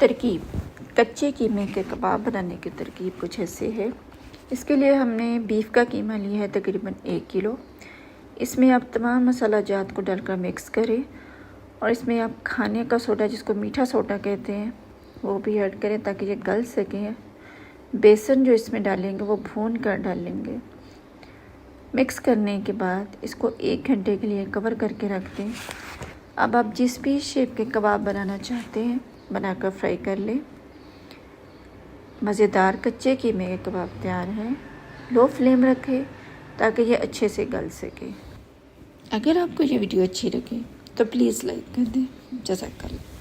तरकीब कच्चे कीमे के कबाब बनाने की तरकीब कुछ ऐसे है। इसके लिए हमने बीफ का कीमा लिया है तकरीबन 1 किलो। इसमें आप तमाम मसाला जात को डालकर मिक्स करें और इसमें आप खाने का सोडा, जिसको मीठा सोडा कहते हैं, वो भी ऐड करें ताकि ये गल सके। बेसन जो इसमें डालेंगे वो भून कर डालेंगे। मिक्स करने के बाद इसको 1 घंटे के लिए कवर करके रख दें। अब आप जिस भी शेप के कबाब बनाना चाहते हैं बनाकर फ्राई कर लें। मज़ेदार कच्चे कीमे के कबाब तैयार हैं। लो फ्लेम रखें ताकि ये अच्छे से गल सके। अगर आपको ये वीडियो अच्छी लगे तो प्लीज़ लाइक कर दें। जज़ाकल्लाह।